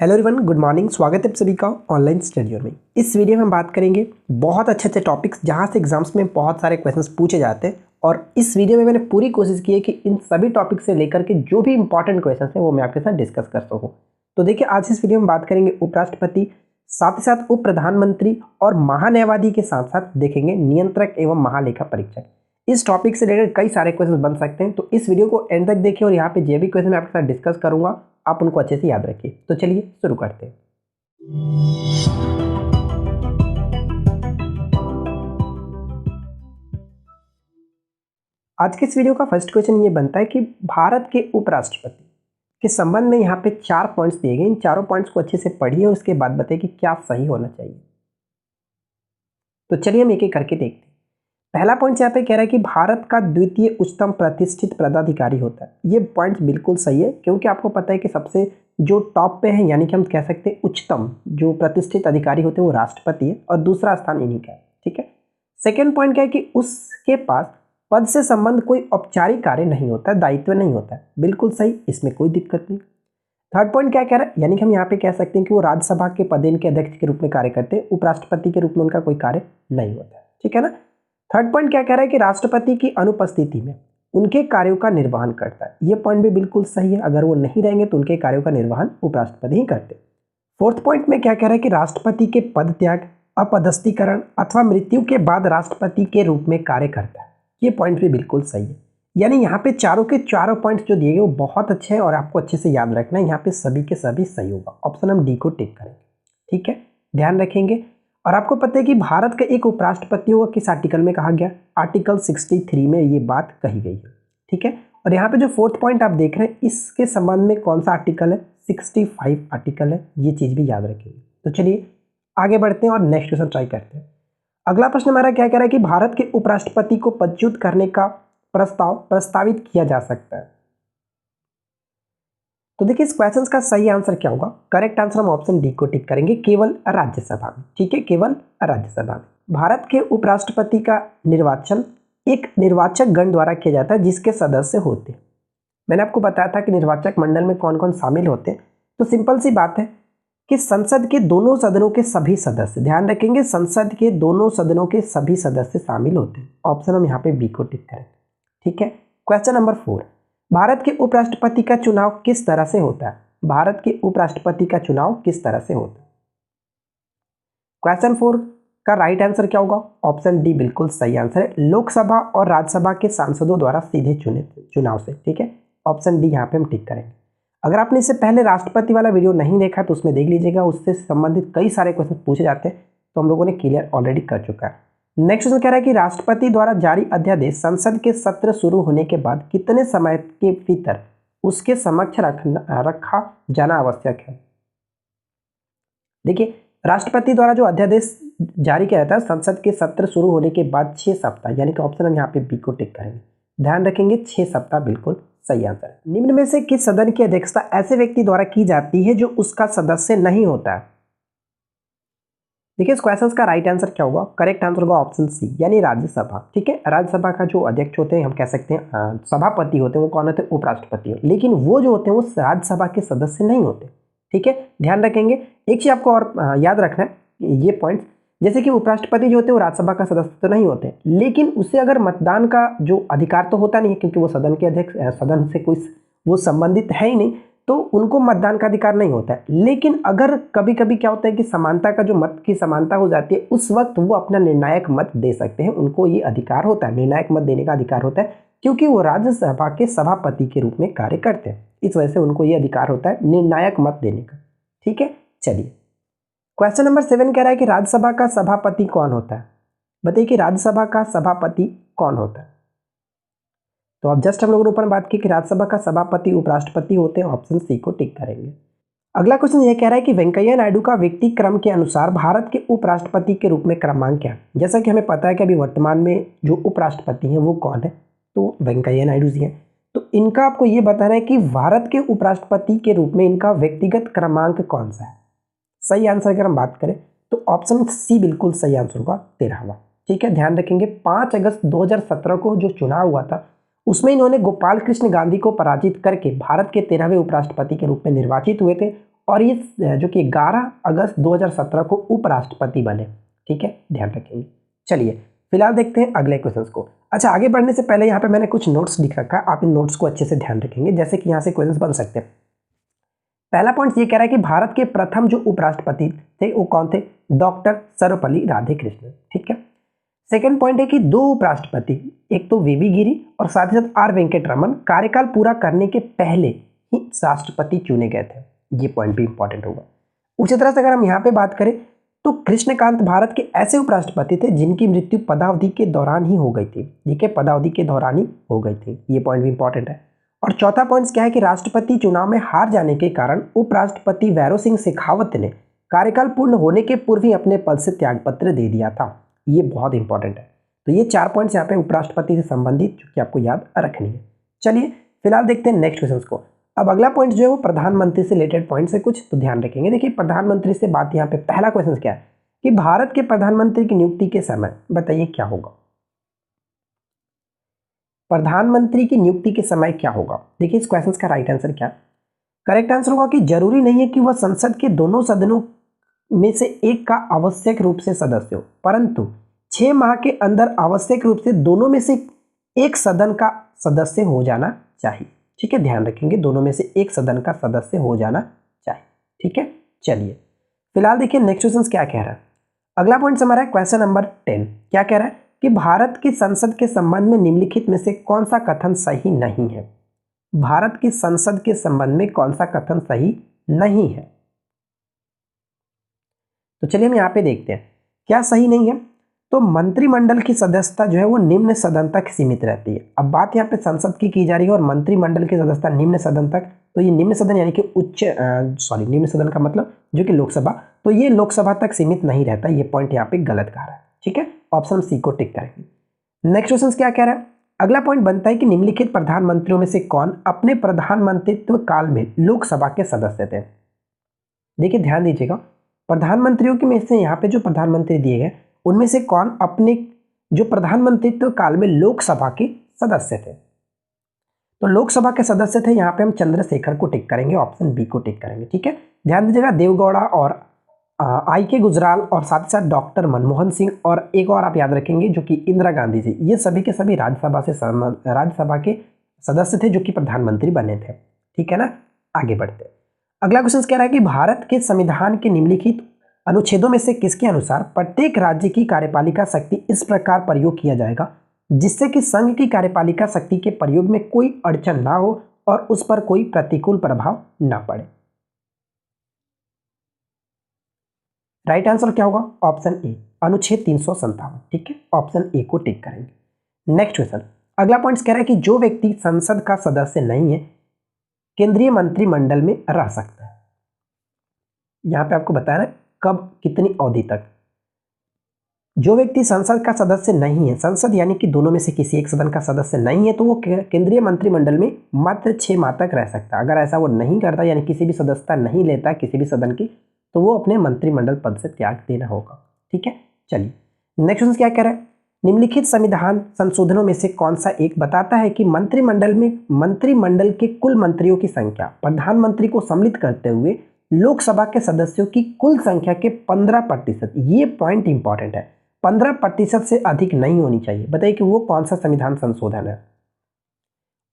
Hello everyone, good morning. स्वागत है आप सभी का ऑनलाइन स्टडी में। इस वीडियो में हम बात करेंगे बहुत अच्छे अच्छे टॉपिक्स जहां से एग्जाम्स में बहुत सारे क्वेश्चंस पूछे जाते हैं। और इस वीडियो में मैंने पूरी कोशिश की है कि इन सभी टॉपिक से लेकर के जो भी इंपॉर्टेंट क्वेश्चंस हैं वो मैं आपके साथ डिस्कस कर सकूँ। तो देखिए, आज इस वीडियो में बात करेंगे उपराष्ट्रपति, साथ ही साथ उप प्रधानमंत्री और महान्यायवादी के साथ साथ देखेंगे नियंत्रक एवं महालेखा परीक्षक। इस टॉपिक से रिलेटेड कई सारे क्वेश्चन बन सकते हैं, तो इस वीडियो को एंड तक देखिए और यहाँ पे जो भी क्वेश्चन मैं आपके साथ डिस्कस करूंगा आप उनको अच्छे से याद रखिए। तो चलिए शुरू करते हैं। आज के इस वीडियो का फर्स्ट क्वेश्चन ये बनता है कि भारत के उपराष्ट्रपति के संबंध में यहाँ पे 4 पॉइंट्स दिए गए। इन चारों पॉइंट्स को अच्छे से पढ़िए और उसके बाद बताइए कि क्या सही होना चाहिए। तो चलिए हम एक एक करके देखते हैं। पहला पॉइंट यहाँ पे कह रहा है कि भारत का द्वितीय उच्चतम प्रतिष्ठित पदाधिकारी होता है। ये पॉइंट बिल्कुल सही है, क्योंकि आपको पता है कि सबसे जो टॉप पे है, यानी कि हम कह सकते हैं उच्चतम जो प्रतिष्ठित अधिकारी होते हैं वो राष्ट्रपति है और दूसरा स्थान इन्हीं का है। ठीक है। सेकेंड पॉइंट क्या है कि उसके पास पद से संबंध कोई औपचारिक कार्य नहीं होता है, दायित्व नहीं होता है। बिल्कुल सही, इसमें कोई दिक्कत नहीं। थर्ड पॉइंट क्या कह रहा है, यानी कि हम यहाँ पे कह सकते हैं कि वो राज्यसभा के पदेन के अध्यक्ष के रूप में कार्य करते हैं, उपराष्ट्रपति के रूप में उनका कोई कार्य नहीं होता है। ठीक है ना। थर्ड पॉइंट क्या कह रहा है कि राष्ट्रपति की अनुपस्थिति में उनके कार्यों का निर्वहन करता है। ये पॉइंट भी बिल्कुल सही है, अगर वो नहीं रहेंगे तो उनके कार्यों का निर्वहन उपराष्ट्रपति ही करते हैं। फोर्थ पॉइंट में क्या कह रहा है कि राष्ट्रपति के पद त्याग, अपदस्थीकरण अथवा मृत्यु के बाद राष्ट्रपति के रूप में कार्य करता है। ये पॉइंट भी बिल्कुल सही है। यानी यहाँ पे चारों के चारों पॉइंट्स जो दिए गए वो बहुत अच्छे हैं और आपको अच्छे से याद रखना है। यहाँ पे सभी के सभी सही होगा। ऑप्शन हम डी को टिक करेंगे। ठीक है, ध्यान रखेंगे। और आपको पता है कि भारत का एक उपराष्ट्रपति होगा, किस आर्टिकल में कहा गया? आर्टिकल 63 में ये बात कही गई है। ठीक है। और यहाँ पे जो फोर्थ पॉइंट आप देख रहे हैं इसके संबंध में कौन सा आर्टिकल है? 65 आर्टिकल है। ये चीज भी याद रखेंगे। तो चलिए आगे बढ़ते हैं और नेक्स्ट क्वेश्चन ट्राई करते हैं। अगला प्रश्न हमारा क्या कह रहा है कि भारत के उपराष्ट्रपति को पदच्युत करने का प्रस्तावित किया जा सकता है। तो देखिए, इस क्वेश्चन का सही आंसर क्या होगा? करेक्ट आंसर हम ऑप्शन डी को टिक करेंगे, केवल राज्यसभा में। ठीक है, केवल राज्यसभा में। भारत के उपराष्ट्रपति का निर्वाचन एक निर्वाचक गण द्वारा किया जाता है जिसके सदस्य होते हैं। मैंने आपको बताया था कि निर्वाचक मंडल में कौन कौन शामिल होते हैं। तो सिंपल सी बात है कि संसद के दोनों सदनों के सभी सदस्य, ध्यान रखेंगे, संसद के दोनों सदनों के सभी सदस्य शामिल होते हैं। ऑप्शन हम यहाँ पे बी को टिक करेंगे। ठीक है। क्वेश्चन नंबर 4, भारत के उपराष्ट्रपति का चुनाव किस तरह से होता है? भारत के उपराष्ट्रपति का चुनाव किस तरह से होता है? क्वेश्चन 4 का राइट आंसर क्या होगा? ऑप्शन डी बिल्कुल सही आंसर है, लोकसभा और राज्यसभा के सांसदों द्वारा सीधे चुनाव से। ठीक है, ऑप्शन डी यहाँ पे हम टिक करेंगे। अगर आपने इससे पहले राष्ट्रपति वाला वीडियो नहीं देखा तो उसमें देख लीजिएगा, उससे संबंधित कई सारे क्वेश्चन पूछे जाते हैं, तो हम लोगों ने क्लियर ऑलरेडी कर चुका है। नेक्स्ट क्वेश्चन कह रहा है कि राष्ट्रपति द्वारा जारी अध्यादेश संसद के सत्र शुरू होने के बाद कितने समय के भीतर उसके समक्ष रखा जाना आवश्यक है? देखिए, राष्ट्रपति द्वारा जो अध्यादेश जारी किया जाता है संसद के सत्र शुरू होने के बाद 6 सप्ताह, यानी कि ऑप्शन हम यहाँ पे बी को टिक करेंगे। ध्यान रखेंगे, 6 सप्ताह बिल्कुल सही आंसर है। निम्न में से किस सदन की अध्यक्षता ऐसे व्यक्ति द्वारा की जाती है जो उसका सदस्य नहीं होता है? देखिए, इस क्वेश्चन का राइट आंसर क्या होगा? करेक्ट आंसर होगा ऑप्शन सी, यानी राज्यसभा। ठीक है, राज्यसभा का जो अध्यक्ष होते हैं, हम कह सकते हैं सभापति होते हैं, वो कौन होते हैं? उपराष्ट्रपति। लेकिन वो जो होते हैं वो राज्यसभा के सदस्य नहीं होते। ठीक है, ध्यान रखेंगे। एक चीज आपको और याद रखना है, ये पॉइंट, जैसे कि उपराष्ट्रपति जो होते हैं वो राज्यसभा का सदस्य तो नहीं होते, लेकिन उसे अगर मतदान का जो अधिकार तो होता नहीं है, क्योंकि वो सदन के अध्यक्ष, सदन से कोई वो संबंधित है ही नहीं, तो उनको मतदान का अधिकार नहीं होता है। लेकिन अगर कभी कभी क्या होता है कि समानता का जो मत की समानता हो जाती है, उस वक्त वो अपना निर्णायक मत दे सकते हैं। उनको ये अधिकार होता है, निर्णायक मत देने का अधिकार होता है, क्योंकि वो राज्यसभा के सभापति के रूप में कार्य करते हैं। इस वजह से उनको ये अधिकार होता है निर्णायक मत देने का। ठीक है, चलिए क्वेश्चन नंबर 7 कह रहा है कि राज्यसभा का सभापति कौन होता है? बताइए कि राज्यसभा का सभापति कौन होता है? तो अब जस्ट हम लोगों ने ऊपर बात की कि राज्यसभा का सभापति उपराष्ट्रपति होते हैं। ऑप्शन सी को टिक करेंगे। अगला क्वेश्चन यह कह रहा है कि वेंकैया नायडू का व्यक्ति क्रम के अनुसार भारत के उपराष्ट्रपति के रूप में क्रमांक क्या है? जैसा कि हमें पता है कि अभी वर्तमान में जो उपराष्ट्रपति हैं वो कौन है? तो वेंकैया नायडू जी हैं। तो इनका आपको ये बताना है कि भारत के उपराष्ट्रपति के रूप में इनका व्यक्तिगत क्रमांक कौन सा है? सही आंसर अगर हम बात करें तो ऑप्शन सी बिल्कुल सही आंसर होगा, 13वां। ठीक है, ध्यान रखेंगे 5 अगस्त 2017 को जो चुनाव हुआ था उसमें इन्होंने गोपाल कृष्ण गांधी को पराजित करके भारत के 13वें उपराष्ट्रपति के रूप में निर्वाचित हुए थे और ये जो कि 11 अगस्त 2017 को उपराष्ट्रपति बने। ठीक है, ध्यान रखेंगे। चलिए फिलहाल देखते हैं अगले क्वेश्चन को। अच्छा, आगे बढ़ने से पहले यहाँ पे मैंने कुछ नोट्स लिख रखा है, आप इन नोट्स को अच्छे से ध्यान रखेंगे, जैसे कि यहाँ से क्वेश्चन बन सकते हैं। पहला पॉइंट ये कह रहा है कि भारत के प्रथम जो उपराष्ट्रपति थे वो कौन थे? डॉक्टर सर्वपल्ली राधाकृष्णन। ठीक है। सेकंड पॉइंट है कि दो उपराष्ट्रपति, एक तो वीवी गिरी और साथ ही साथ आर वेंकट रमन, कार्यकाल पूरा करने के पहले ही राष्ट्रपति चुने गए थे। ये पॉइंट भी इंपॉर्टेंट होगा। उसी तरह से अगर हम यहाँ पे बात करें तो कृष्णकांत भारत के ऐसे उपराष्ट्रपति थे जिनकी मृत्यु पदावधि के दौरान ही हो गई थी। ठीक है, पदावधि के दौरान ही हो गई थी। ये पॉइंट भी इंपॉर्टेंट है। और चौथा पॉइंट क्या है कि राष्ट्रपति चुनाव में हार जाने के कारण उपराष्ट्रपति भैरों सिंह शेखावत ने कार्यकाल पूर्ण होने के पूर्व ही अपने पद से त्यागपत्र दे दिया था। ये बहुत इंपॉर्टेंट है। तो ये 4 पॉइंट्स यहाँ पे उपराष्ट्रपति से संबंधित जो कि आपको याद रखनी है। चलिए फिलहाल देखते हैं नेक्स्ट क्वेश्चन को। अब अगला पॉइंट जो है वो प्रधानमंत्री से रिलेटेड पॉइंट से कुछ तो ध्यान रखेंगे। देखिए प्रधानमंत्री से बात यहाँ पे पहला क्वेश्चन क्या है कि भारत के प्रधानमंत्री की नियुक्ति के समय बताइए क्या होगा? प्रधानमंत्री की नियुक्ति के समय क्या होगा? देखिए इस क्वेश्चन का राइट आंसर क्या है? करेक्ट आंसर होगा कि जरूरी नहीं है कि वह संसद के दोनों सदनों में से एक का आवश्यक रूप से सदस्य हो, परंतु 6 माह के अंदर आवश्यक रूप से दोनों में से एक सदन का सदस्य हो जाना चाहिए। ठीक है, ध्यान रखेंगे, दोनों में से एक सदन का सदस्य हो जाना चाहिए। ठीक है, चलिए फिलहाल देखिए नेक्स्ट क्वेश्चन क्या कह रहा है। अगला पॉइंट हमारा है क्वेश्चन नंबर 10। क्या कह रहा है कि भारत की संसद के संबंध में निम्नलिखित में से कौन सा कथन सही नहीं है? भारत की संसद के संबंध में कौन सा कथन सही नहीं है? तो चलिए हम यहाँ पे देखते हैं क्या सही नहीं है। तो मंत्रिमंडल की सदस्यता जो है वो निम्न सदन तक सीमित रहती है। अब बात यहाँ पे संसद की जा रही है और मंत्रिमंडल की सदस्यता निम्न सदन तक। तो ये निम्न सदन यानी कि निम्न सदन का मतलब जो कि लोकसभा, तो ये लोकसभा तक सीमित नहीं रहता। ये पॉइंट यहाँ पे गलत कहा है। ठीक है, ऑप्शन सी को टिक करेंगे। नेक्स्ट क्वेश्चन क्या कह रहा है? अगला पॉइंट बनता है कि निम्नलिखित प्रधानमंत्रियों में से कौन अपने प्रधानमंत्रित्व काल में लोकसभा के सदस्य थे? देखिए ध्यान दीजिएगा, प्रधानमंत्रियों के में से यहाँ पे जो प्रधानमंत्री दिए गए उनमें से कौन अपने जो प्रधानमंत्रित्व काल में लोकसभा के सदस्य थे? तो लोकसभा के सदस्य थे यहाँ पे हम चंद्रशेखर को टिक करेंगे, ऑप्शन बी को टिक करेंगे। ठीक है, ध्यान दीजिएगा, देवगौड़ा और आई के गुजराल और साथ ही साथ डॉक्टर मनमोहन सिंह और एक और आप याद रखेंगे जो कि इंदिरा गांधी जी, ये सभी के सभी राज्यसभा के सदस्य थे जो कि प्रधानमंत्री बने थे। ठीक है ना, आगे बढ़ते हैं। अगला क्वेश्चन कह रहा है कि भारत के संविधान के निम्नलिखित अनुच्छेदों में से किसके अनुसार प्रत्येक राज्य की कार्यपालिका शक्ति इस प्रकार प्रयोग किया जाएगा जिससे कि संघ की कार्यपालिका शक्ति के प्रयोग में कोई अड़चन ना हो और उस पर कोई प्रतिकूल प्रभाव ना पड़े? राइट आंसर क्या होगा? ऑप्शन ए, अनुच्छेद 357। ठीक है, ऑप्शन ए को टिक करेंगे। नेक्स्ट क्वेश्चन, अगला पॉइंट कह रहा है कि जो व्यक्ति संसद का सदस्य नहीं है केंद्रीय मंत्रिमंडल में रह सकता है। यहां पे आपको बताया ना कब, कितनी अवधि तक। जो व्यक्ति संसद का सदस्य नहीं है, संसद यानी कि दोनों में से किसी एक सदन का सदस्य नहीं है, तो वो केंद्रीय मंत्रिमंडल में मात्र 6 माह तक रह सकता है। अगर ऐसा वो नहीं करता यानी किसी भी सदस्यता नहीं लेता किसी भी सदन की, तो वो अपने मंत्रिमंडल पद से त्याग देना होगा। ठीक है, चलिए नेक्स्ट क्वेश्चन क्या कह रहा है? निम्नलिखित संविधान संशोधनों में से कौन सा एक बताता है कि मंत्रिमंडल के कुल मंत्रियों की संख्या प्रधानमंत्री को सम्मिलित करते हुए लोकसभा के सदस्यों की कुल संख्या के 15%, ये पॉइंट इंपॉर्टेंट है, 15% से अधिक नहीं होनी चाहिए। बताइए कि वो कौन सा संविधान संशोधन है?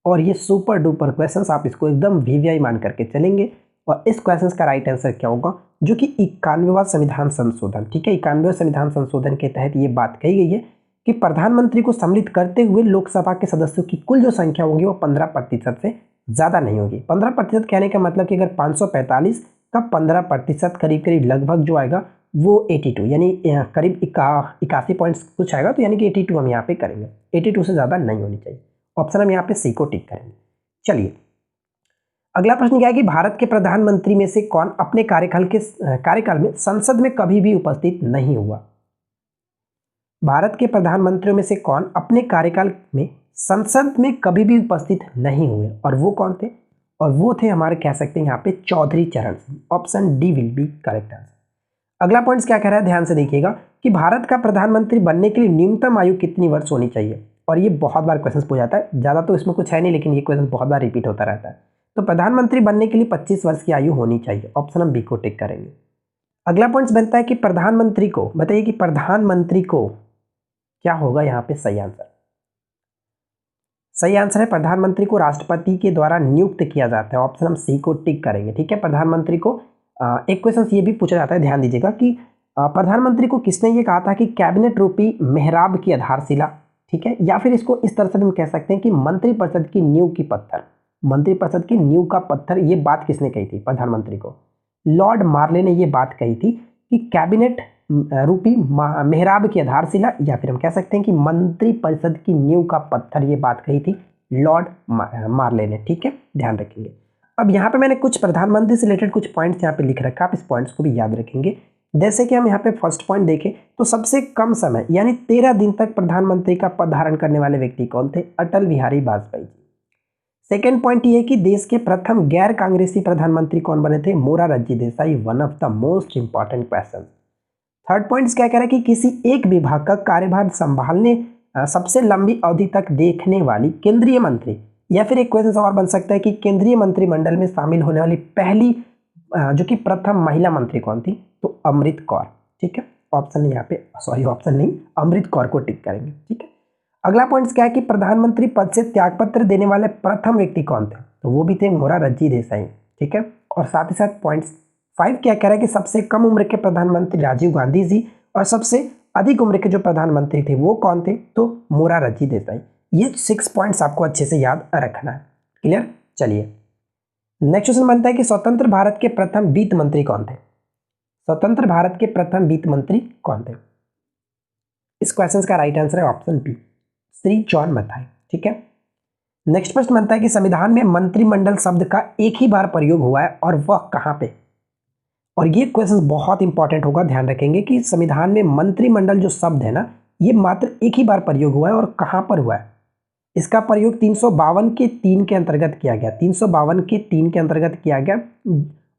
और ये सुपर डुपर क्वेश्चन, आप इसको एकदम वीवीआई मान करके चलेंगे। और इस क्वेश्चन का राइट आंसर क्या होगा? जो कि 91वां संविधान संशोधन। ठीक है, 91वें संविधान संशोधन के तहत ये बात कही गई है कि प्रधानमंत्री को सम्मिलित करते हुए लोकसभा के सदस्यों की कुल जो संख्या होगी वो 15% से ज्यादा नहीं होगी। 15% कहने का मतलब कि अगर 545 का 15% करीब करीब लगभग जो आएगा वो 82 यानी करीब 81 पॉइंट्स कुछ आएगा, तो यानी कि 82 हम यहाँ पे करेंगे। 82 से ज्यादा नहीं होनी चाहिए। ऑप्शन हम यहाँ पे सी को टिक करेंगे। चलिए अगला प्रश्न क्या है कि भारत के प्रधानमंत्री में से कौन अपने कार्यकाल में संसद में कभी भी उपस्थित नहीं हुआ? भारत के प्रधानमंत्रियों में से कौन अपने कार्यकाल में संसद में कभी भी उपस्थित नहीं हुए, और वो कौन थे? और वो थे हमारे कह सकते हैं यहाँ पे चौधरी चरण Singh. Option D will be correct answer. अगला पॉइंट क्या कह रहा है, ध्यान से देखिएगा कि भारत का प्रधानमंत्री बनने के लिए न्यूनतम आयु कितनी वर्ष होनी चाहिए? और ये बहुत बार क्वेश्चन पूछा जाता है, ज़्यादा तो इसमें कुछ है नहीं, लेकिन ये क्वेश्चन बहुत बार रिपीट होता रहता है। तो प्रधानमंत्री बनने के लिए 25 वर्ष की आयु होनी चाहिए। ऑप्शन हम बी को टिक करेंगे। अगला पॉइंट बनता है कि प्रधानमंत्री को बताइए कि प्रधानमंत्री को क्या होगा यहाँ पे सही आंसर। सही आंसर है प्रधानमंत्री को राष्ट्रपति के द्वारा नियुक्त किया जाता है। ऑप्शन हम सी को टिक करेंगे। ठीक है, प्रधानमंत्री को एक क्वेश्चन ये भी पूछा जाता है, ध्यान दीजिएगा कि प्रधानमंत्री को किसने ये कहा था कि कैबिनेट रूपी मेहराब की आधारशिला, ठीक है, या फिर इसको इस तरह से हम कह सकते हैं कि मंत्रिपरिषद की नींव की पत्थर, मंत्रिपरिषद की नींव का पत्थर, ये बात किसने कही थी प्रधानमंत्री को? लॉर्ड मार्ले ने ये बात कही थी कि कैबिनेट रूपी मेहराब की आधारशिला, या फिर हम कह सकते हैं कि मंत्रिपरिषद की नींव का पत्थर, ये बात कही थी लॉर्ड मार्ले ने। ठीक है, ध्यान रखेंगे। अब यहाँ पे मैंने कुछ प्रधानमंत्री से रिलेटेड कुछ पॉइंट्स यहाँ पे लिख रखा, आप इस पॉइंट्स को भी याद रखेंगे। जैसे कि हम यहाँ पे फर्स्ट पॉइंट देखें तो सबसे कम समय यानी 13 दिन तक प्रधानमंत्री का पद धारण करने वाले व्यक्ति कौन थे? अटल बिहारी वाजपेयी जी। सेकेंड पॉइंट ये है कि देश के प्रथम गैर कांग्रेसी प्रधानमंत्री कौन बने थे? Morarji Desai, one of the most important question. Third point क्या कह रहा है कि किसी एक विभाग का कार्यभार संभालने सबसे लंबी अवधि तक देखने वाली केंद्रीय मंत्री, या फिर एक क्वेश्चन और बन सकता है कि केंद्रीय मंत्रिमंडल में शामिल होने वाली पहली जो कि प्रथम महिला मंत्री कौन थी? तो अमृत कौर। ठीक है, ऑप्शन यहाँ पे ऑप्शन नहीं, अमृत कौर को टिक करेंगे। ठीक है, अगला पॉइंट क्या है कि प्रधानमंत्री पद से त्यागपत्र देने वाले प्रथम व्यक्ति कौन थे? तो वो भी थे मोरारजी देसाई। ठीक है, और साथ ही साथ पॉइंट 5 क्या कह रहा है कि सबसे कम उम्र के प्रधानमंत्री राजीव गांधी जी, और सबसे अधिक उम्र के जो प्रधानमंत्री थे वो कौन थे? तो मोरारजी देसाई। ये 6 पॉइंट्स आपको अच्छे से याद रखना है। क्लियर? चलिए नेक्स्ट क्वेश्चन बनता है कि स्वतंत्र भारत के प्रथम वित्त मंत्री कौन थे? स्वतंत्र भारत के प्रथम वित्त मंत्री कौन थे? इस क्वेश्चन का राइट आंसर है ऑप्शन बी, श्री जॉन मथाई। ठीक है, नेक्स्ट प्रश्न बनता है कि संविधान में मंत्रिमंडल शब्द का एक ही बार प्रयोग हुआ है और वह कहां पे? और ये क्वेश्चन बहुत इंपॉर्टेंट होगा, ध्यान रखेंगे कि संविधान में मंत्रिमंडल जो शब्द है ना, ये मात्र एक ही बार प्रयोग हुआ है और कहां पर हुआ है? इसका प्रयोग 352 के 3 के अंतर्गत किया गया, 352 के 3 के अंतर्गत किया गया।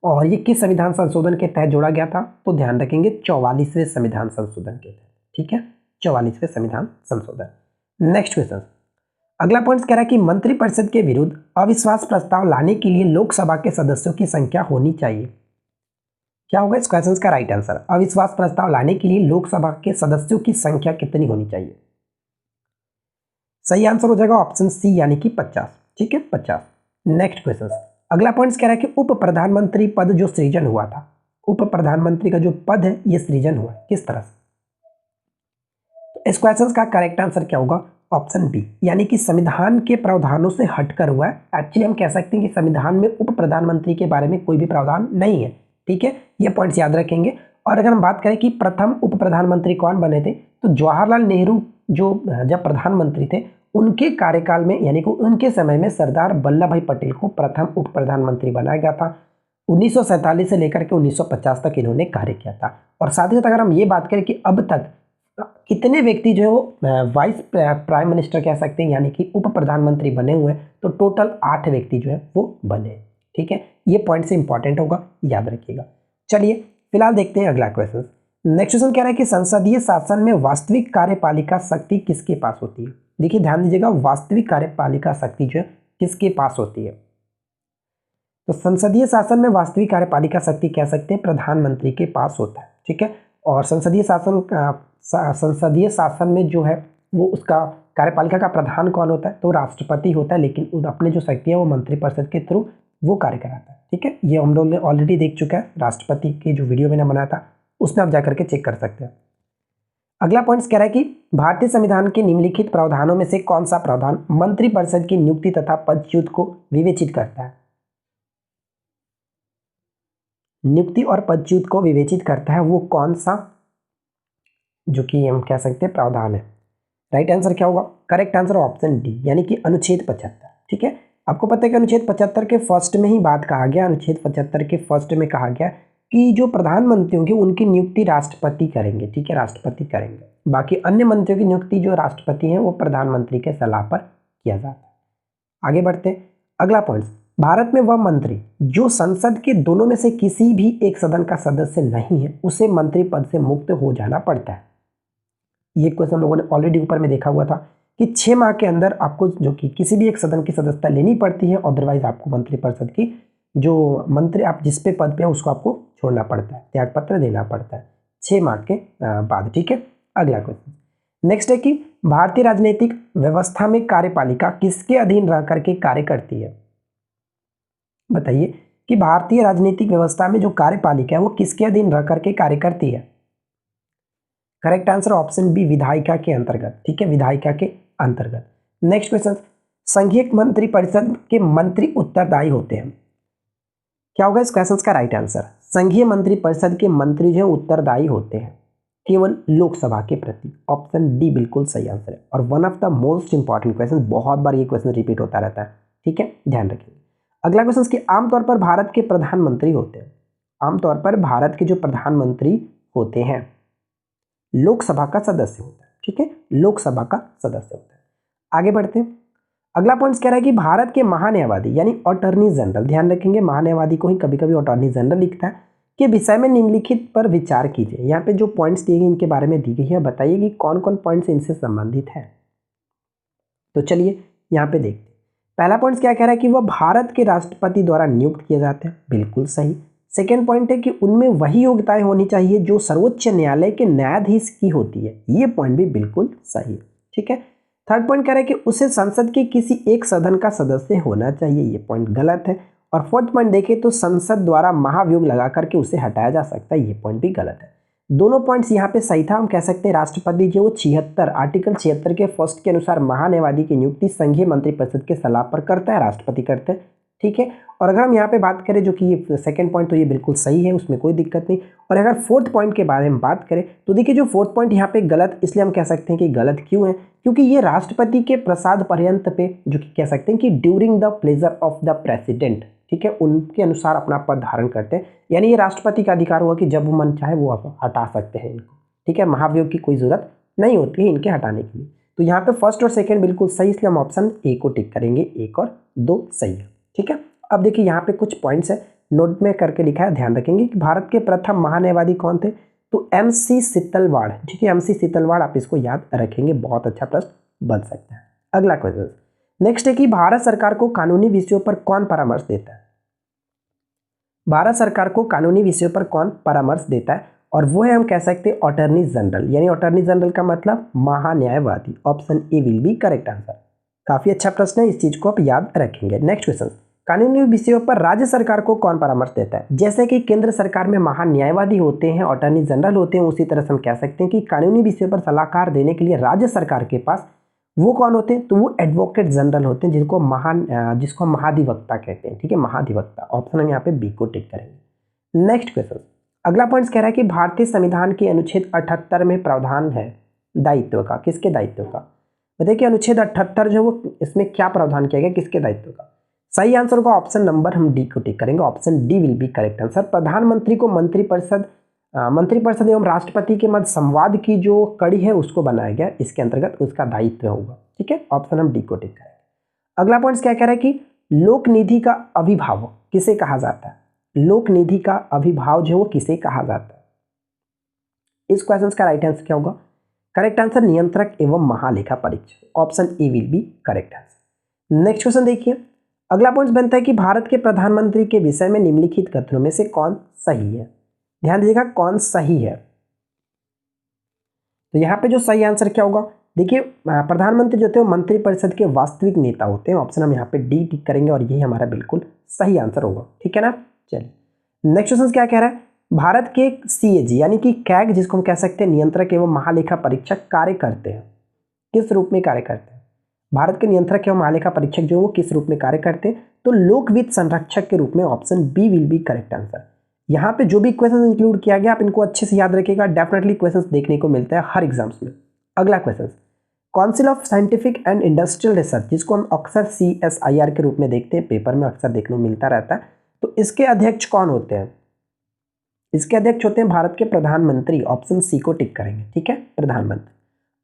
और ये किस संविधान संशोधन के तहत जोड़ा गया था? तो ध्यान रखेंगे 44वें संविधान संशोधन के तहत। ठीक है, 44वें संविधान संशोधन। नेक्स्ट क्वेश्चन, अगला पॉइंट कह रहा है कि मंत्रिपरिषद के विरुद्ध अविश्वास प्रस्ताव लाने के लिए लोकसभा के सदस्यों की संख्या होनी चाहिए। क्या होगा इस क्वेश्चन का राइट आंसर? अविश्वास प्रस्ताव लाने के लिए लोकसभा के सदस्यों की संख्या कितनी होनी चाहिए? सही आंसर हो जाएगा ऑप्शन सी यानी कि 50। ठीक है, 50। नेक्स्ट क्वेश्चन, अगला पॉइंट कह रहा है कि उप प्रधानमंत्री पद जो सृजन हुआ था, उप प्रधानमंत्री का जो पद है ये सृजन हुआ किस तरह से? इस क्वेश्चन का करेक्ट आंसर क्या होगा? ऑप्शन बी यानी कि संविधान के प्रावधानों से हटकर हुआ है। एक्चुअली हम कह सकते हैं कि संविधान में उप प्रधानमंत्री के बारे में कोई भी प्रावधान नहीं है। ठीक है, ये पॉइंट्स याद रखेंगे। और अगर हम बात करें कि प्रथम उप प्रधानमंत्री कौन बने थे, तो जवाहरलाल नेहरू जो जब प्रधानमंत्री थे उनके कार्यकाल में यानी कि उनके समय में सरदार वल्लभ भाई पटेल को प्रथम उप प्रधानमंत्री बनाया गया था। 1947 से लेकर के 1950 तक इन्होंने कार्य किया था। और साथ ही साथ अगर हम ये बात करें कि अब तक कितने व्यक्ति जो है वो वाइस प्राइम मिनिस्टर कह सकते हैं यानी कि उप प्रधानमंत्री बने हुए हैं, तो टोटल 8 व्यक्ति जो है वो बने। ठीक है, ये पॉइंट से इंपॉर्टेंट होगा, याद रखिएगा। चलिए फिलहाल देखते हैं अगला क्वेश्चन। नेक्स्ट क्वेश्चन कह रहा है कि संसदीय शासन में वास्तविक कार्यपालिका शक्ति किसके पास होती है? देखिए ध्यान दीजिएगा, वास्तविक कार्यपालिका शक्ति जो है किसके पास होती है? तो संसदीय शासन में वास्तविक कार्यपालिका शक्ति कह सकते हैं प्रधानमंत्री के पास होता है। ठीक है, और संसदीय शासन में जो है वो उसका कार्यपालिका का प्रधान कौन होता है? तो राष्ट्रपति होता है, लेकिन अपने जो शक्ति है वो मंत्रिपरिषद के थ्रू वो कार्य कराता है। ठीक है, ये हम लोग ने ऑलरेडी देख चुका है, राष्ट्रपति की जो वीडियो मैंने बनाया था उसमें आप जाकर के चेक कर सकते हैं। अगला पॉइंट कह रहा है कि भारतीय संविधान के निम्नलिखित प्रावधानों में से कौन सा प्रावधान मंत्रिपरिषद की नियुक्ति तथा पदच्युत को विवेचित करता है? नियुक्ति और पदच्युत को विवेचित करता है वो कौन सा जो कि हम कह सकते हैं प्रावधान है? राइट आंसर क्या होगा? करेक्ट आंसर ऑप्शन डी यानी कि अनुच्छेद 75। ठीक है, आपको पता है कि अनुच्छेद 75 के फर्स्ट में ही बात कहा गया, अनुच्छेद 75 के फर्स्ट में कहा गया कि जो प्रधानमंत्री होंगे उनकी नियुक्ति राष्ट्रपति करेंगे। ठीक है, राष्ट्रपति करेंगे, बाकी अन्य मंत्रियों की नियुक्ति जो राष्ट्रपति हैं वो प्रधानमंत्री के सलाह पर किया जाता है। आगे बढ़ते हैं, अगला पॉइंट, भारत में वह मंत्री जो संसद के दोनों में से किसी भी एक सदन का सदस्य नहीं है उसे मंत्री पद से मुक्त हो जाना पड़ता है। ये क्वेश्चन लोगों ने ऑलरेडी ऊपर में देखा हुआ था कि 6 माह के अंदर आपको जो कि किसी भी एक सदन की सदस्यता लेनी पड़ती है, अदरवाइज आपको मंत्रिपरिषद की जो मंत्री आप जिस पे पद पे हैं उसको आपको छोड़ना पड़ता है, त्यागपत्र देना पड़ता है 6 माह के बाद। ठीक है, अगला क्वेश्चन नेक्स्ट है कि भारतीय राजनीतिक व्यवस्था में कार्यपालिका किसके अधीन रह करके कार्य करती है? बताइए कि भारतीय राजनीतिक व्यवस्था में जो कार्यपालिका है वो किसके अधीन रह करके कार्य करती है? करेक्ट आंसर ऑप्शन बी, विधायिका के अंतर्गत। ठीक है, विधायिका के अंतर्गत। नेक्स्ट क्वेश्चन, संघीय मंत्रिपरिषद के मंत्री उत्तरदायी होते हैं। क्या होगा इस क्वेश्चन का राइट आंसर? संघीय मंत्रिपरिषद के मंत्री जो उत्तरदायी होते हैं केवल लोकसभा के प्रति। ऑप्शन डी बिल्कुल सही आंसर है और one of the most important question, बहुत बार ये क्वेश्चन रिपीट होता रहता है। ठीक है, ध्यान रखिए। अगला क्वेश्चन कि आमतौर पर भारत के प्रधानमंत्री होते हैं, आमतौर पर भारत के जो प्रधानमंत्री होते हैं लोकसभा का सदस्य होता है। ठीक है, लोकसभा का सदस्य होता है। आगे बढ़ते हैं। अगला पॉइंट कह रहा है कि भारत के महान्यायवादी यानी अटॉर्नी जनरल, ध्यान रखेंगे महान्यायवादी को ही कभी कभी अटॉर्नी जनरल लिखता है, के विषय में निम्नलिखित पर विचार कीजिए। यहाँ पे जो पॉइंट्स दिए गए इनके बारे में दी गई है, बताइए कि कौन कौन पॉइंट्स इनसे संबंधित है। तो चलिए यहाँ पे देखते हैं। पहला पॉइंट क्या कह रहा है कि वह भारत के राष्ट्रपति द्वारा नियुक्त किए जाते हैं, बिल्कुल सही। सेकेंड पॉइंट है कि उनमें वही योग्यताएं होनी चाहिए जो सर्वोच्च न्यायालय के न्यायाधीश की होती है, ये पॉइंट भी बिल्कुल सही है। ठीक है, थर्ड पॉइंट कह रहा है कि उसे संसद के किसी एक सदन का सदस्य होना चाहिए, ये पॉइंट गलत है। और फोर्थ पॉइंट देखें तो संसद द्वारा महाभियोग लगा करके उसे हटाया जा सकता है, ये पॉइंट भी गलत है। दोनों पॉइंट्स यहाँ पे सही था। हम कह सकते हैं राष्ट्रपति जो वो 76 आर्टिकल 76 के फर्स्ट के अनुसार महान्यायवादी की नियुक्ति संघीय मंत्रिपरिषद के सलाह पर करता है, राष्ट्रपति करते हैं। ठीक है, और अगर हम यहाँ पे बात करें जो कि ये सेकंड पॉइंट, तो ये बिल्कुल सही है, उसमें कोई दिक्कत नहीं। और अगर फोर्थ पॉइंट के बारे में बात करें तो देखिए जो फोर्थ पॉइंट यहाँ पे गलत, इसलिए हम कह सकते हैं कि गलत क्यों है, क्योंकि ये राष्ट्रपति के प्रसाद पर्यंत पे जो कि कह सकते हैं कि during the pleasure of the president, ठीक है, उनके अनुसार अपना पद धारण करते हैं। यानी ये राष्ट्रपति का अधिकार हुआ कि जब वो मन चाहे वो आप हटा सकते हैं इनको। ठीक है, महाभियोग की कोई जरूरत नहीं होती है इनके हटाने के लिए। तो यहाँ पे फर्स्ट और सेकंड बिल्कुल सही, इसलिए हम ऑप्शन ए को टिक करेंगे, 1 और 2 सही है। ठीक है, अब देखिए यहाँ पे कुछ पॉइंट्स है, नोट में करके लिखा है, ध्यान रखेंगे कि भारत के प्रथम महान्यायवादी कौन थे, तो MC सीतलवाड़। ठीक है, MC सीतलवाड़, आप इसको याद रखेंगे, बहुत अच्छा प्रश्न बन सकता है। अगला क्वेश्चन नेक्स्ट है कि भारत सरकार को कानूनी विषयों पर कौन परामर्श देता है? भारत सरकार को कानूनी विषयों पर कौन परामर्श देता है? और वो है हम कह सकते हैं अटॉर्नी जनरल, यानी अटॉर्नी जनरल का मतलब महान्यायवादी। Option A will be correct answer. काफी अच्छा प्रश्न है, इस चीज को आप याद रखेंगे। नेक्स्ट क्वेश्चन, कानूनी विषयों पर राज्य सरकार को कौन परामर्श देता है? जैसे कि केंद्र सरकार में महान्यायवादी होते हैं, अटॉर्नी जनरल होते हैं, उसी तरह से हम कह सकते हैं कि कानूनी विषयों पर सलाहकार देने के लिए राज्य सरकार के पास वो कौन होते हैं, तो वो एडवोकेट जनरल होते हैं, जिसको हम महाधिवक्ता कहते हैं। ठीक है, महाधिवक्ता। ऑप्शन हम यहाँ पे बी को टिक करेंगे। नेक्स्ट क्वेश्चन, अगला पॉइंट कह रहा है कि भारतीय संविधान के अनुच्छेद 78 में प्रावधान है दायित्व का, किसके दायित्व का? बताइए कि अनुच्छेद 78 जो वो इसमें क्या प्रावधान किया गया, किसके दायित्व का? सही आंसर होगा ऑप्शन नंबर हम डी को टिक करेंगे, option D will be correct answer. प्रधानमंत्री को मंत्रिपरिषद एवं राष्ट्रपति के मध्य संवाद की जो कड़ी है उसको बनाया गया, इसके अंतर्गत उसका दायित्व होगा। ठीक है, ऑप्शन हम डी को टिक करेंगे। अगला पॉइंट क्या कह रहा है कि लोक निधि का अभिभावक किसे कहा जाता है? लोक निधि का अभिभाव जो है वो किसे कहा जाता है? इस क्वेश्चन का राइट आंसर क्या होगा? करेक्ट आंसर नियंत्रक एवं महालेखा परीक्षक। Option A will be correct answer. Next question देखिए, अगला पॉइंट बनता है कि भारत के प्रधानमंत्री के विषय में निम्नलिखित कथनों में से कौन सही है? ध्यान दीजिएगा कौन सही है। तो यहाँ पे जो सही आंसर क्या होगा, देखिए प्रधानमंत्री जो थे वो मंत्रिपरिषद के वास्तविक नेता होते हैं। ऑप्शन हम यहाँ पे डी टिक करेंगे और यही हमारा बिल्कुल सही आंसर होगा। ठीक है ना, चलिए नेक्स्ट क्वेश्चन क्या कह रहा है, भारत के CAG यानी कि कैग जिसको हम कह सकते हैं नियंत्रक एवं महालेखा परीक्षक कार्य करते हैं, किस रूप में कार्य करते हैं? भारत के नियंत्रक एवं महालेखा परीक्षक जो वो किस रूप में कार्य करते हैं, तो लोक वित्त संरक्षक के रूप में। Option B will be correct answer. यहाँ पे जो भी क्वेश्चन इंक्लूड किया गया आप इनको अच्छे से याद रखिएगा, डेफिनेटली क्वेश्चन देखने को मिलता है हर एग्जाम्स में। अगला question, council of scientific and industrial research जिसको हम अक्सर CSIR के रूप में देखते हैं, पेपर में अक्सर देखने को मिलता रहता है, तो इसके अध्यक्ष कौन होते हैं? इसके अध्यक्ष होते हैं भारत के प्रधानमंत्री। ऑप्शन सी को टिक करेंगे। ठीक है, प्रधानमंत्री।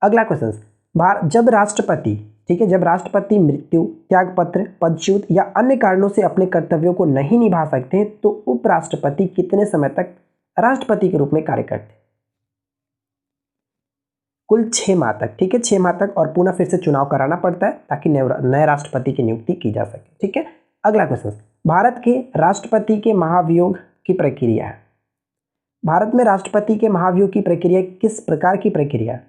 अगला क्वेश्चन, जब राष्ट्रपति, ठीक है, जब राष्ट्रपति मृत्यु, त्यागपत्र, पदच्युत या अन्य कारणों से अपने कर्तव्यों को नहीं निभा सकते हैं तो उपराष्ट्रपति कितने समय तक राष्ट्रपति के रूप में कार्य करते हैं? कुल 6 माह तक, ठीक है, 6 माह तक, और पुनः फिर से चुनाव कराना पड़ता है ताकि नए राष्ट्रपति की नियुक्ति की जा सके, ठीक है। अगला क्वेश्चन, भारत के राष्ट्रपति के महाभियोग की प्रक्रिया है। भारत में राष्ट्रपति के महाभियोग की प्रक्रिया किस प्रकार की प्रक्रिया है?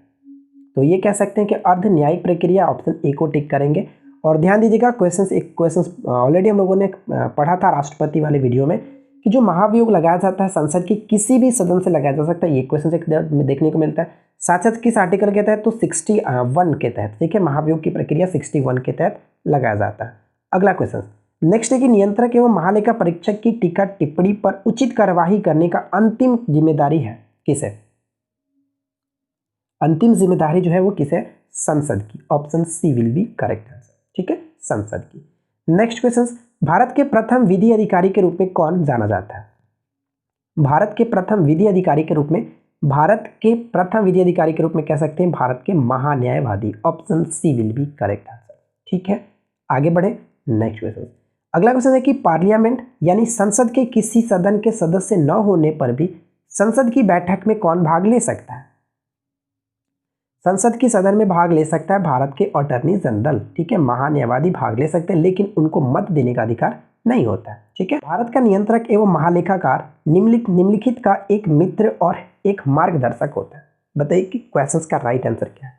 तो ये कह सकते हैं कि अर्ध न्यायिक प्रक्रिया, ऑप्शन ए को टिक करेंगे। और ध्यान दीजिएगा, क्वेश्चन ऑलरेडी हम लोगों ने पढ़ा था राष्ट्रपति वाले वीडियो में कि जो महाभियोग लगाया जाता है संसद की किसी भी सदन से लगाया जा सकता है। ये क्वेश्चन में देखने को मिलता है। साथ साथ किस आर्टिकल के तहत? तो 61 के तहत, ठीक है, महाभियोग की प्रक्रिया 61 के तहत लगाया जाता है। अगला क्वेश्चन नेक्स्ट है कि नियंत्रक एवं महालेखा परीक्षक की टीका टिप्पणी पर उचित कार्यवाही करने का अंतिम जिम्मेदारी है किसे? अंतिम जिम्मेदारी जो है वो किसे? संसद की। Option C will be correct answer, ठीक है, संसद की। नेक्स्ट क्वेश्चन, भारत के प्रथम विधि अधिकारी के रूप में कौन जाना जाता है? भारत के प्रथम विधि अधिकारी के रूप में, कह सकते हैं भारत के महान्यायवादी। Option C will be correct answer, ठीक है। आगे बढ़े, नेक्स्ट क्वेश्चन। अगला क्वेश्चन है कि पार्लियामेंट यानी संसद के किसी सदन के सदस्य न होने पर भी संसद की बैठक में कौन भाग ले सकता है? संसद की सदन में भाग ले सकता है भारत के अटॉर्नी जनरल, ठीक है, महान्यायवादी भाग ले सकते हैं, लेकिन उनको मत देने का अधिकार नहीं होता है, ठीक है। भारत का नियंत्रक एवं महालेखाकार निम्नलिखित का एक मित्र और एक मार्गदर्शक होता है। बताइए कि क्वेश्चंस का राइट आंसर क्या है?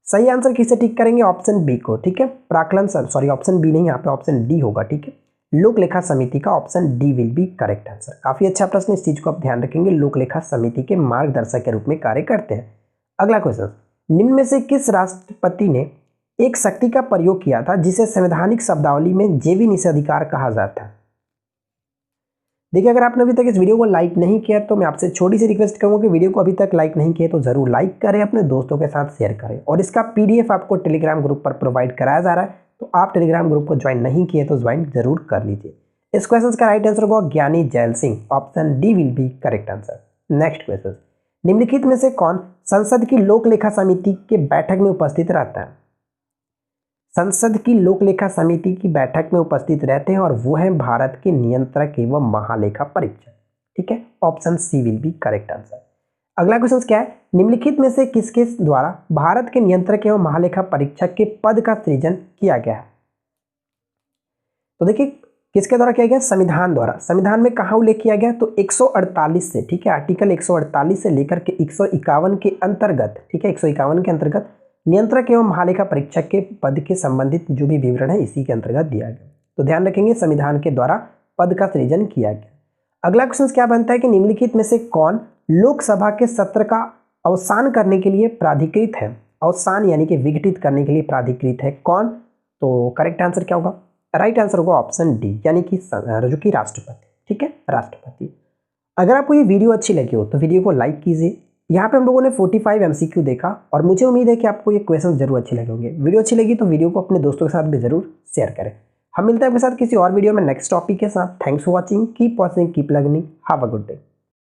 सही आंसर किसे टिक करेंगे? ऑप्शन बी को, ठीक है, प्राक्कलन, सॉरी ऑप्शन बी नहीं, यहाँ पे ऑप्शन डी होगा, ठीक है, लोक लेखा समिति का। Option D will be correct answer. काफी अच्छा प्रश्न, इस चीज को आप ध्यान रखेंगे, लोक लेखा समिति के मार्गदर्शक के रूप में कार्य करते हैं। अगला क्वेश्चन, निम्न में से किस राष्ट्रपति ने एक शक्ति का प्रयोग किया था जिसे संवैधानिक शब्दावली में जैवी निषेधाधिकार कहा जाता है? देखिए, अगर आपने अभी तक इस वीडियो को लाइक नहीं किया तो मैं आपसे छोटी सी रिक्वेस्ट करूंगा कि वीडियो को अभी तक लाइक नहीं किया तो जरूर लाइक करें, अपने दोस्तों के साथ शेयर करें। और इसका पीडीएफ आपको टेलीग्राम ग्रुप पर प्रोवाइड कराया जा रहा है, तो आप टेलीग्राम ग्रुप को ज्वाइन नहीं किए तो ज्वाइन जरूर कर लीजिए। इस क्वेश्चन का राइट आंसर होगा ज्ञानी gel Singh. Option D will be correct answer. Next question, निम्नलिखित में से कौन संसद की लोक लेखा समिति के बैठक में उपस्थित रहता है? संसद की लोक लेखा समिति की बैठक में उपस्थित रहते हैं और वो है भारत के नियंत्रक एवं महालेखा परीक्षक, ठीक है, option C will be correct answer. अगला क्वेश्चन क्या है? निम्नलिखित में से किसके द्वारा भारत के नियंत्रक एवं महालेखा परीक्षक के पद का सृजन किया गया है? तो देखिए, किसके द्वारा किया गया? संविधान द्वारा। संविधान में कहाँ उल्लेख किया गया? तो 148 से, ठीक है, आर्टिकल 148 से लेकर के 151 के अंतर्गत, ठीक है, 151 के अंतर्गत नियंत्रक एवं महालेखा परीक्षक के पद के संबंधित जो भी विवरण है इसी के अंतर्गत दिया गया। तो ध्यान रखेंगे, संविधान के द्वारा पद का सृजन किया गया। अगला क्वेश्चन क्या बनता है कि निम्नलिखित में से कौन लोकसभा के सत्र का अवसान करने के लिए प्राधिकृत है? अवसान यानी कि विघटित करने के लिए प्राधिकृत है कौन? तो करेक्ट आंसर क्या होगा? राइट आंसर होगा ऑप्शन डी, यानी कि जो कि राष्ट्रपति, ठीक है, राष्ट्रपति। अगर आपको ये वीडियो अच्छी लगी हो तो वीडियो को लाइक कीजिए। यहाँ पे हम लोगों ने 45 MCQ देखा और मुझे उम्मीद है कि आपको ये क्वेश्चन जरूर अच्छे लगे होंगे। वीडियो अच्छी लगी तो वीडियो को अपने दोस्तों के साथ भी जरूर शेयर करें। हम मिलते हैं आपके साथ किसी और वीडियो में नेक्स्ट टॉपिक के साथ। Thanks for watching, keep watching, keep learning, have a good day.